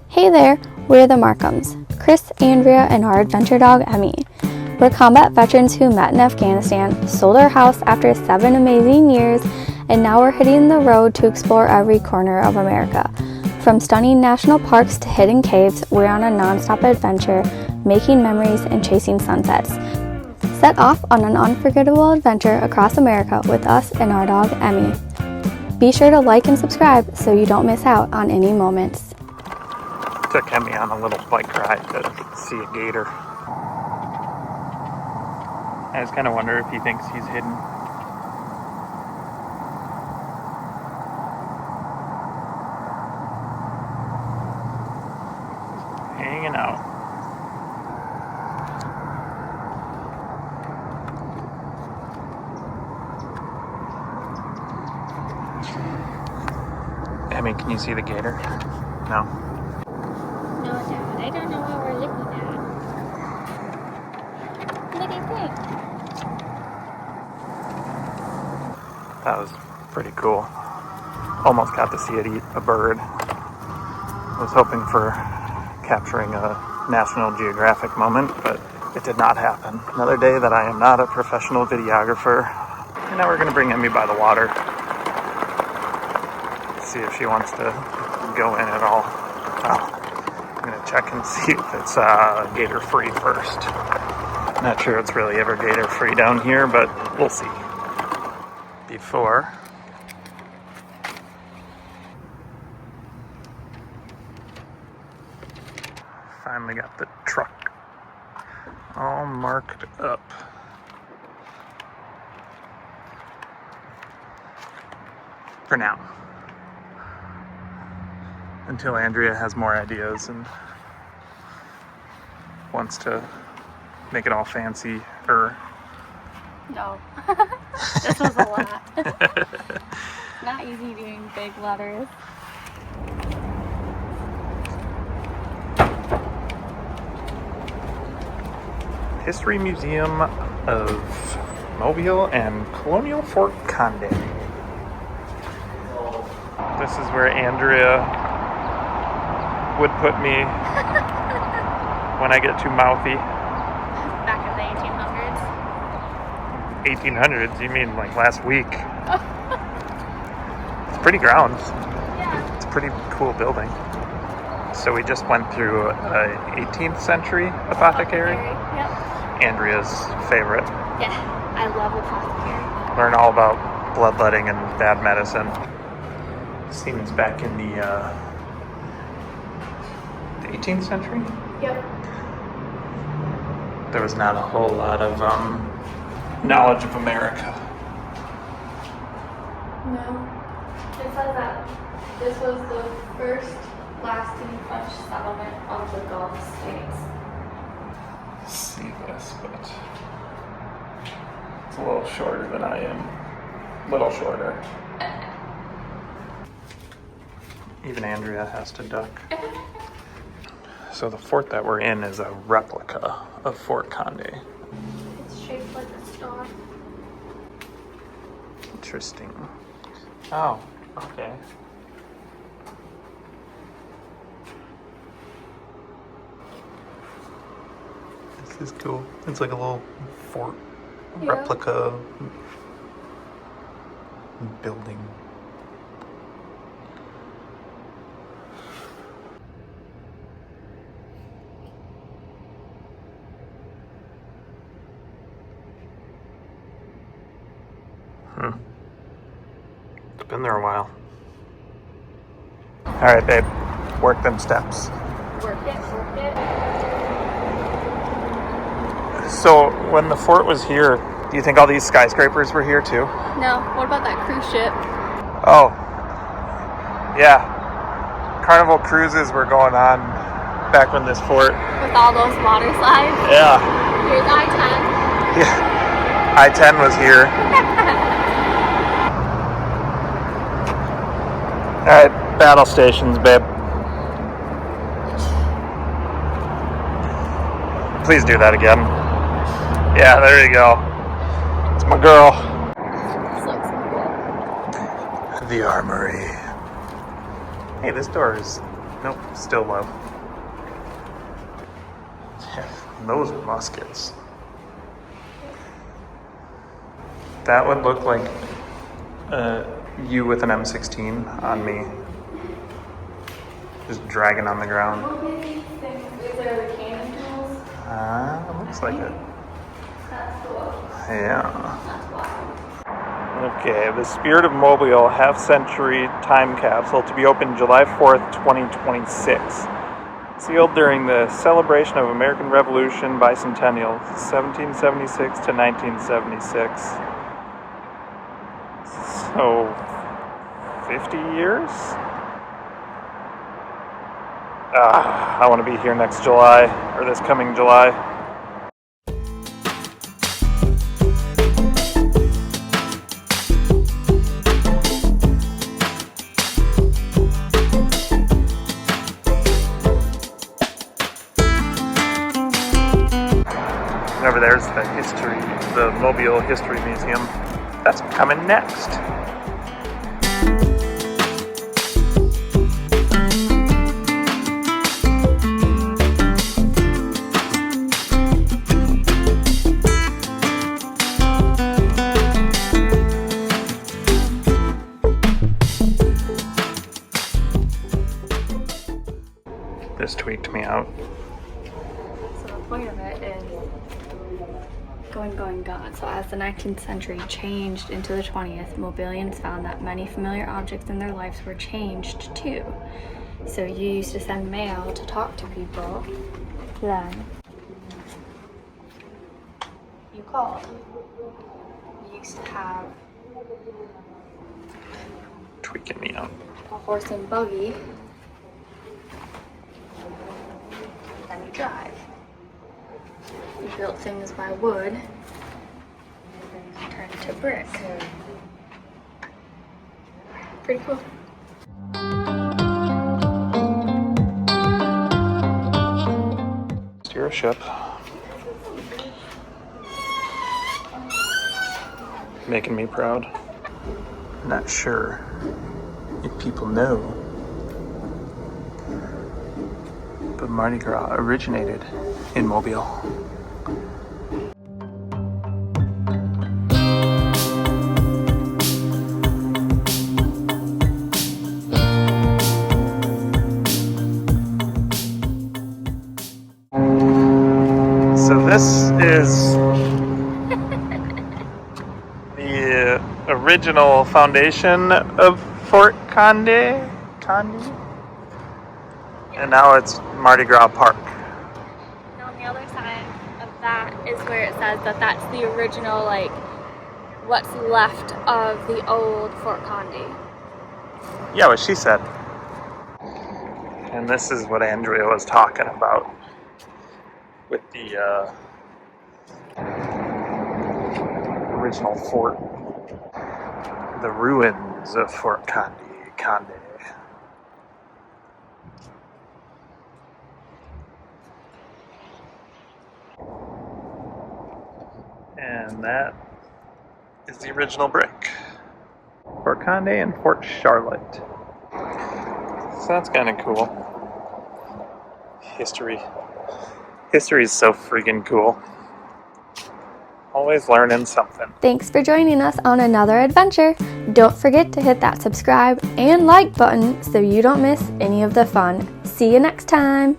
Hey there, we're the Markhams, Chris, Andrea, and our adventure dog, Emmie. We're combat veterans who met in Afghanistan, sold our house after 7 amazing years, and now we're hitting the road to explore every corner of America. From stunning national parks to hidden caves, we're on a non-stop adventure, making memories and chasing sunsets. Set off on an unforgettable adventure across America with us and our dog, Emmie. Be sure to like and subscribe so you don't miss out on any moments. Took Emmie on a little bike ride to see a gator. I just kind of wonder if he thinks he's hidden. Hanging out. Emmie, can you see the gator? No? No, Dad, I don't know what we're looking at. What do you think? That was pretty cool. Almost got to see it eat a bird. I was hoping for capturing a National Geographic moment, but it did not happen. Another day that I am not a professional videographer. And now we're going to bring Emmie by the water. See if she wants to go in at all. Oh, I'm going to check and see if it's gator free first. Not sure it's really ever gator free down here, but we'll see. Before finally got the truck all marked up. For now. Until Andrea has more ideas and wants to make it all fancy or No. This was a lot. Not easy doing big letters. History Museum of Mobile and Colonial Fort Conde. This is where Andrea would put me when I get too mouthy. Back in the 1800s. 1800s? You mean like last week? It's pretty grounds. Yeah. It's a pretty cool building. So we just went through a 18th century apothecary. Yep. Andrea's favorite. Yeah, I love apothecary. Learn all about bloodletting and bad medicine. Seems back in the 18th century. Yep. There was not a whole lot of knowledge of America. No. It says that this was the first lasting French settlement of the Gulf states. See this, but it's a little shorter than I am. A little shorter. Even Andrea has to duck. So the fort that we're in is a replica of Fort Conde. It's shaped like a star. Interesting. Oh, okay. This is cool. It's like a little fort replica building. It's been there a while. All right, babe. Work them steps. Work it. So, when the fort was here, do you think all these skyscrapers were here too? No, what about that cruise ship? Oh, yeah. Carnival cruises were going on back when this fort. With all those water slides? Yeah. Here's I-10. Yeah. I-10 was here. All right, battle stations, babe. Please do that again. Yeah, there you go. It's my girl. This looks so good. The Armory. Hey, this door is Nope, still low. Those muskets. That would look like you with an M16 on me. Just dragging on the ground. What do these things? These are the cannon tools? Looks like it. That's cool. Yeah. That's wild. Okay, the Spirit of Mobile half-century time capsule to be opened July 4th, 2026. Sealed during the celebration of American Revolution bicentennial, 1776 to 1976. So, 50 years? I want to be here next July, or this coming July. Over there's the Mobile History Museum. That's coming next. This tweaked me out. So the point of it is going. So as the 19th century changed into the 20th, Mobilians found that many familiar objects in their lives were changed too. So you used to send mail to talk to people, then you called. You used to have Tweaking me out. a horse and buggy, then you drive. You built things by wood, turned it to brick. Pretty cool. Steer a ship. Making me proud. Not sure if people know, but Mardi Gras originated in Mobile. So this is the original foundation of Fort Conde, and now it's Mardi Gras Park. And on the other side of that is where it says that that's the original, like, what's left of the old Fort Conde. Yeah, what she said. And this is what Andrea was talking about with the original fort, the ruins of Fort Conde. And that is the original brick. Fort Conde and Fort Charlotte. So that's kind of cool. History is so freaking cool. Always learning something. Thanks for joining us on another adventure. Don't forget to hit that subscribe and like button so you don't miss any of the fun. See you next time.